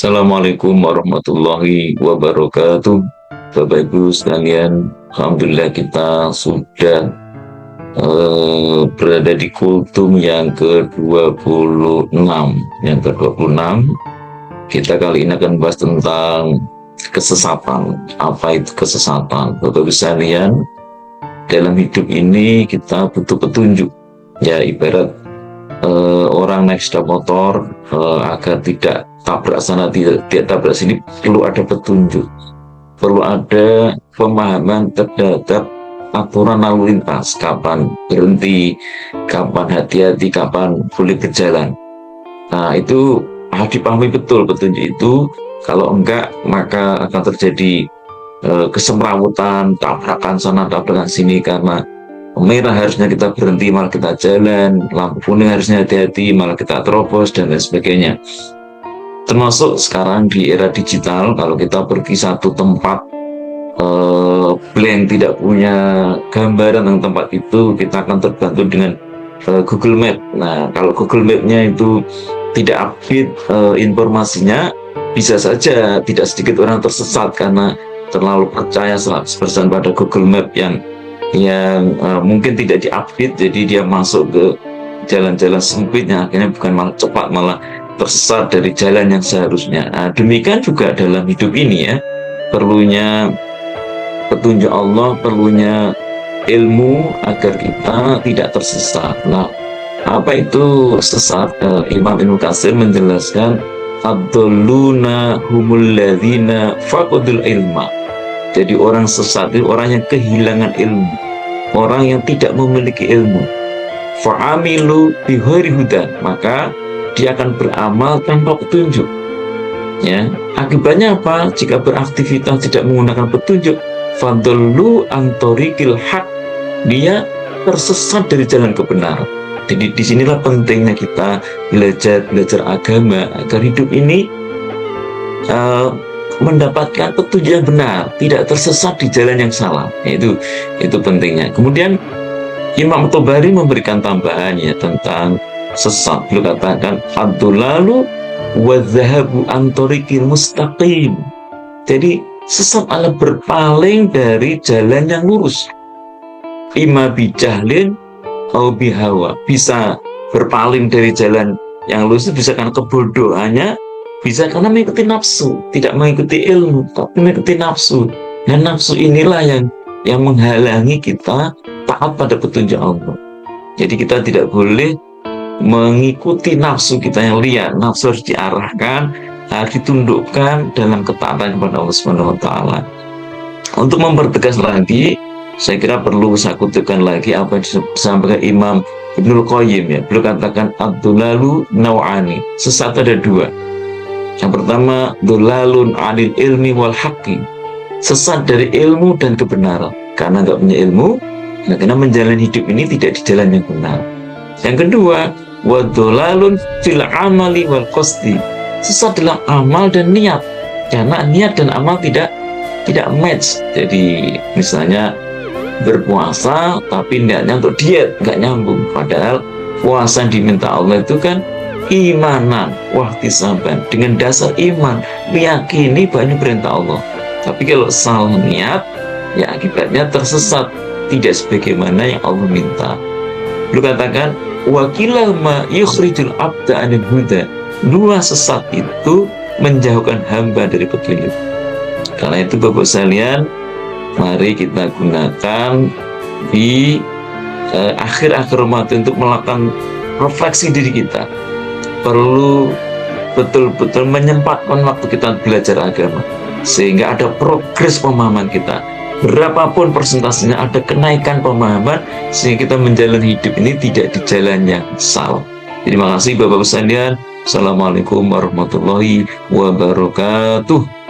Assalamualaikum warahmatullahi wabarakatuh. Bapak Ibu sekalian, Alhamdulillah kita sudah berada di kultum yang ke-26. Yang ke-26, kita kali ini akan membahas tentang kesesatan. Apa itu kesesatan? Bapak Ibu sekalian, dalam hidup ini kita butuh petunjuk. Ya, ibarat orang naik sepeda motor agar tidak tabrak sana, tidak tabrak sini, perlu ada petunjuk, perlu ada pemahaman terhadap aturan lalu lintas, kapan berhenti, kapan hati-hati, kapan boleh berjalan. Nah, itu harus dipahami betul petunjuk itu. Kalau enggak, maka akan terjadi kesemrawutan, tabrakan sana, tabrakan sini, karena merah harusnya kita berhenti malah kita jalan, lampu kuning harusnya hati-hati malah kita terobos, dan lain sebagainya. Termasuk sekarang di era digital, kalau kita pergi satu tempat blank, tidak punya gambaran tentang tempat itu, kita akan terbantu dengan Google Map. Nah, kalau Google Map-nya itu tidak update informasinya, bisa saja tidak sedikit orang tersesat karena terlalu percaya 100% pada Google Map yang mungkin tidak diupdate, jadi dia masuk ke jalan-jalan sempitnya, akhirnya bukan malah cepat, malah tersesat dari jalan yang seharusnya. Nah, demikian juga dalam hidup ini ya, perlunya petunjuk Allah, perlunya ilmu agar kita tidak tersesat. Nah, apa itu sesat? Imam Ibnu Katsir menjelaskan, ad-dalluna humul ladzina faqadul ilma. Jadi orang sesat itu orang yang kehilangan ilmu, orang yang tidak memiliki ilmu. Fa'amilu bighairi hudan, maka dia akan beramal tanpa petunjuk. Ya, akibatnya apa? Jika beraktivitas tidak menggunakan petunjuk, fadallu an thoriqil haq, dia tersesat dari jalan kebenaran. Jadi disinilah pentingnya kita belajar agama agar hidup ini mendapatkan petunjuk yang benar, tidak tersesat di jalan yang salah. Itu pentingnya. Kemudian Imam Tobari memberikan tambahannya tentang sesat. Beliau katakan, ad-dalalu wa dhahabu an thoriqil mustaqim. Jadi sesat adalah berpaling dari jalan yang lurus. Ima bijahlin au bihawa. Bisa berpaling dari jalan yang lurus, bisa karena kebodohannya, bisa karena mengikuti nafsu, tidak mengikuti ilmu, tapi mengikuti nafsu. Dan nafsu inilah yang menghalangi kita taat pada petunjuk Allah. Jadi kita tidak boleh mengikuti nafsu kita yang liar. Nafsu harus diarahkan, harus ditundukkan dalam ketaatan kepada Allah Subhanahu wa Ta'ala. Untuk mempertegas lagi, saya kira perlu saya kutipkan lagi apa yang disampaikan Imam Ibnul Qayyim ya. Beliau katakan, ad-dalalu naw'ani. Sesat ada dua. Yang pertama, dolalun anil ilmi wal haqqi, sesat dari ilmu dan kebenaran. Karena nggak punya ilmu, karena menjalani hidup ini tidak di jalan yang benar. Yang kedua, wadolalun fil amali wal qasdi, sesat dalam amal dan niat, karena niat dan amal tidak match. Jadi misalnya berpuasa tapi niatnya untuk diet, nggak nyambung. Padahal puasa yang diminta Allah itu kan imanan wahtisaban, dengan dasar iman, meyakini bahwa ini perintah Allah. Tapi kalau salah niat, ya akibatnya tersesat, tidak sebagaimana yang Allah minta. Beliau katakan, wakilah ma yukhrijul abda anil huda. Dua sesat itu menjauhkan hamba dari petunjuk. Karena itu Bapak sekalian, mari kita gunakan di akhir-akhir Ramadan untuk melakukan refleksi diri kita. Perlu betul-betul menyempatkan waktu kita belajar agama, sehingga ada progres pemahaman kita. Berapapun persentasenya, ada kenaikan pemahaman, sehingga kita menjalani hidup ini tidak di jalan yang salah. Terima kasih Bapak-Ibu sekalian. Assalamualaikum warahmatullahi wabarakatuh.